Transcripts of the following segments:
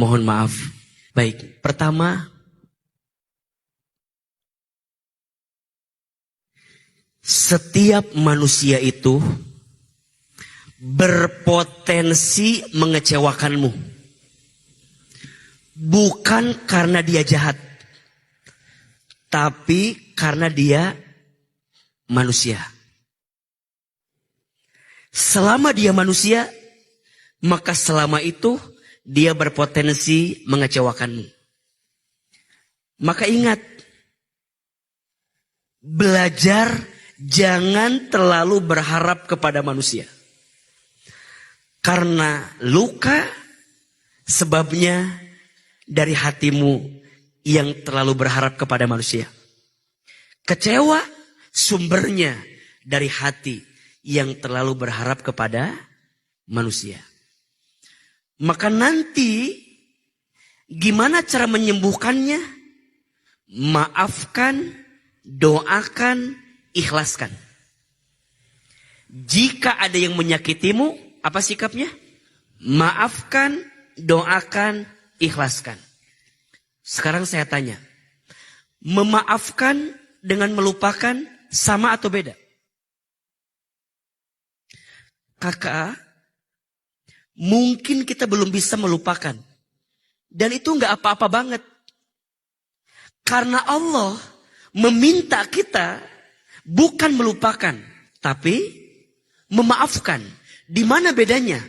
mohon maaf. Baik, pertama, setiap manusia itu berpotensi mengecewakanmu. Bukan karena dia jahat, tapi karena dia manusia. Selama dia manusia, maka selama itu dia berpotensi mengecewakanmu. Maka ingat, belajar jangan terlalu berharap kepada manusia. Karena luka sebabnya dari hatimu yang terlalu berharap kepada manusia. Kecewa sumbernya dari hati yang terlalu berharap kepada manusia. Maka nanti gimana cara menyembuhkannya? Maafkan, doakan, ikhlaskan. Jika ada yang menyakitimu, apa sikapnya? Maafkan, doakan, ikhlaskan. Sekarang saya tanya, memaafkan dengan melupakan sama atau beda? Kakak, mungkin kita belum bisa melupakan. Dan itu nggak apa-apa banget. Karena Allah meminta kita bukan melupakan, tapi memaafkan. Di mana bedanya?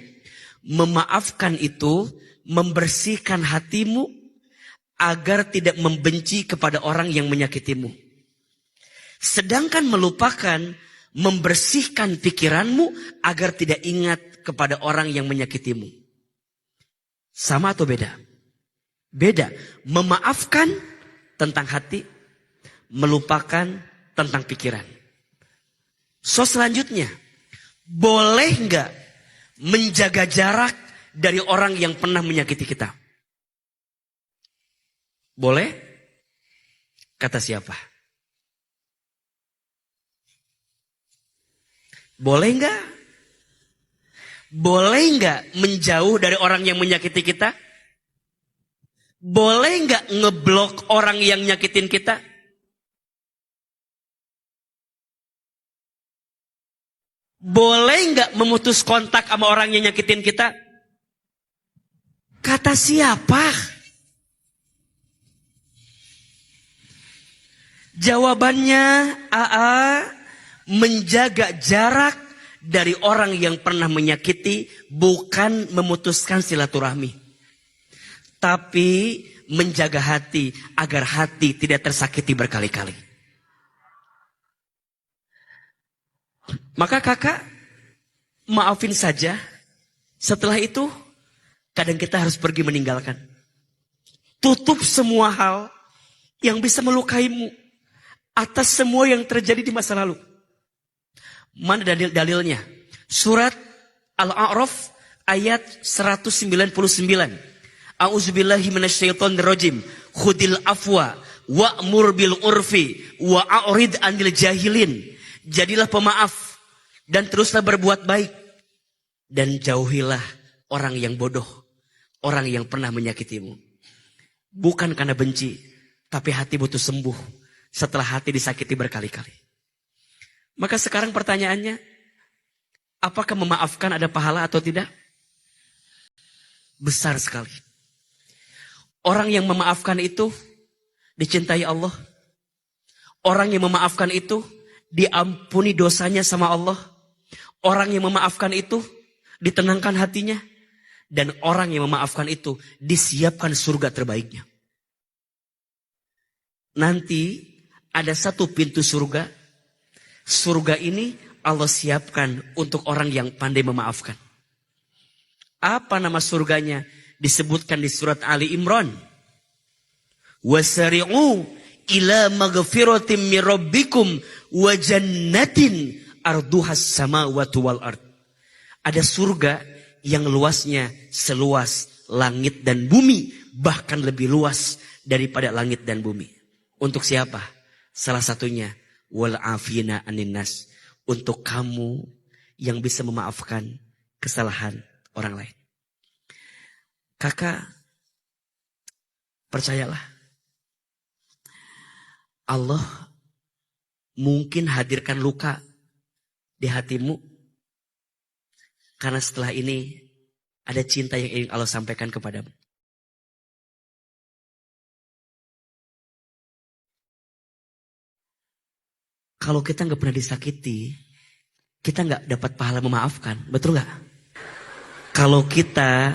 Memaafkan itu membersihkan hatimu agar tidak membenci kepada orang yang menyakitimu. Sedangkan melupakan membersihkan pikiranmu agar tidak ingat kepada orang yang menyakitimu. Sama atau beda? Beda. Memaafkan tentang hati, melupakan tentang pikiran. So selanjutnya, boleh nggak menjaga jarak dari orang yang pernah menyakiti kita? Boleh? Kata siapa? Boleh nggak? Boleh nggak menjauh dari orang yang menyakiti kita? Boleh nggak ngeblok orang yang nyakitin kita? Boleh nggak memutus kontak sama orang yang nyakitin kita? Kata siapa? Jawabannya AA, menjaga jarak dari orang yang pernah menyakiti, bukan memutuskan silaturahmi. Tapi menjaga hati agar hati tidak tersakiti berkali-kali. Maka kakak, maafin saja. Setelah itu, kadang kita harus pergi meninggalkan. Tutup semua hal yang bisa melukaimu atas semua yang terjadi di masa lalu. Mana dalilnya? Surat Al-A'raf ayat 199. A'udzubillahi minasyaitonirrajim. Khudil afwa wa'mur bil urfi wa'arid 'anil jahilin. Jadilah pemaaf dan teruslah berbuat baik. Dan jauhilah orang yang bodoh, orang yang pernah menyakitimu. Bukan karena benci, tapi hati butuh sembuh setelah hati disakiti berkali-kali. Maka sekarang pertanyaannya, apakah memaafkan ada pahala atau tidak? Besar sekali. Orang yang memaafkan itu dicintai Allah. Orang yang memaafkan itu diampuni dosanya sama Allah. Orang yang memaafkan itu ditenangkan hatinya. Dan orang yang memaafkan itu disiapkan surga terbaiknya. Nanti ada satu pintu surga. Surga ini Allah siapkan untuk orang yang pandai memaafkan. Apa nama surganya? Disebutkan di surat Ali Imran. Wasari'u ila maghfiratim min rabbikum wa jannatin arduhas samawati wal ard. Ada surga yang luasnya seluas langit dan bumi, bahkan lebih luas daripada langit dan bumi. Untuk siapa? Salah satunya wal afina anin nas, untuk kamu yang bisa memaafkan kesalahan orang lain. Kakak, Percayalah. Allah mungkin hadirkan luka di hatimu. Karena setelah ini ada cinta yang ingin Allah sampaikan kepadamu. Kalau kita nggak pernah disakiti, kita nggak dapat pahala memaafkan. Betul nggak? Kalau kita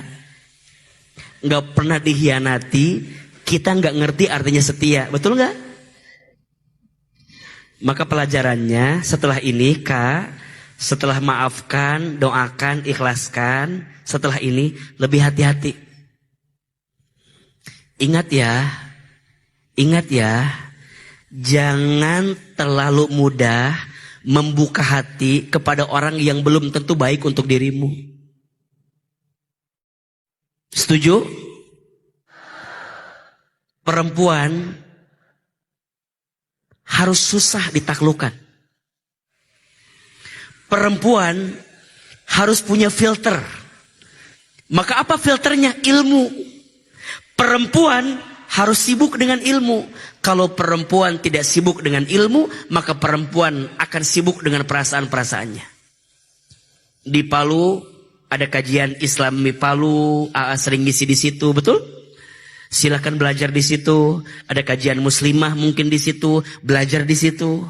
nggak pernah dikhianati, kita nggak ngerti artinya setia. Betul nggak? Maka pelajarannya setelah ini, Kak, setelah maafkan, doakan, ikhlaskan, setelah ini lebih hati-hati. Ingat ya, jangan terlalu mudah membuka hati kepada orang yang belum tentu baik untuk dirimu. Setuju? Perempuan harus susah ditaklukkan. Perempuan harus punya filter. Maka apa filternya? Ilmu. Perempuan harus sibuk dengan ilmu. Kalau perempuan tidak sibuk dengan ilmu, maka perempuan akan sibuk dengan perasaan-perasaannya. Di Palu ada kajian Islam di Palu, AA sering ngisi di situ, betul? Silakan belajar di situ. Ada kajian muslimah mungkin di situ, belajar di situ.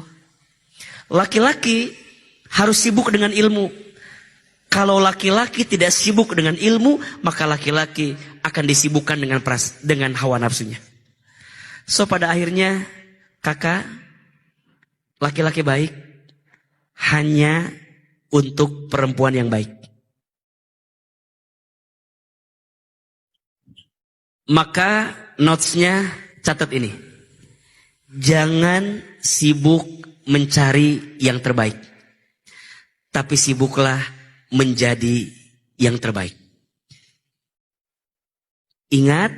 Laki-laki harus sibuk dengan ilmu. Kalau laki-laki tidak sibuk dengan ilmu, maka laki-laki akan disibukkan dengan hawa nafsunya. So pada akhirnya, kakak, laki-laki baik hanya untuk perempuan yang baik. Maka notes-nya catat ini. Jangan sibuk mencari yang terbaik. Tapi sibuklah menjadi yang terbaik. Ingat,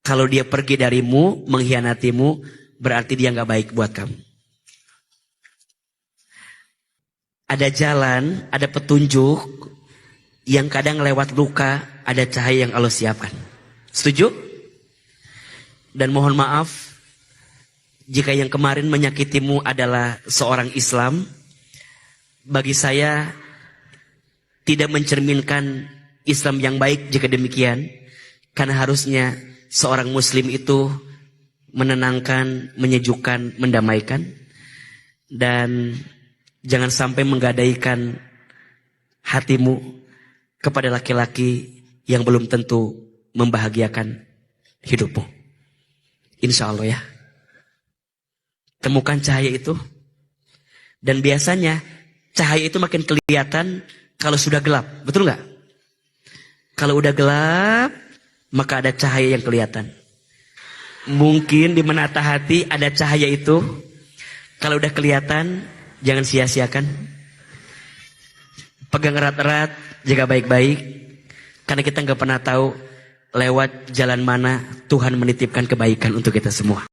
kalau dia pergi darimu, mengkhianatimu, berarti dia gak baik buat kamu. Ada jalan, ada petunjuk, yang kadang lewat luka, ada cahaya yang Allah siapkan. Setuju? Dan mohon maaf, jika yang kemarin menyakitimu adalah seorang Islam, bagi saya tidak mencerminkan Islam yang baik jika demikian. Karena harusnya seorang Muslim itu menenangkan, menyejukkan, mendamaikan. Dan jangan sampai menggadaikan hatimu kepada laki-laki yang belum tentu membahagiakan hidupmu. Insya Allah ya. Temukan cahaya itu. Dan biasanya cahaya itu makin kelihatan kalau sudah gelap. Betul nggak? Kalau udah gelap, maka ada cahaya yang kelihatan. Mungkin di menata hati ada cahaya itu. Kalau udah kelihatan, jangan sia-siakan. Pegang erat-erat, jaga baik-baik. Karena kita nggak pernah tahu lewat jalan mana Tuhan menitipkan kebaikan untuk kita semua.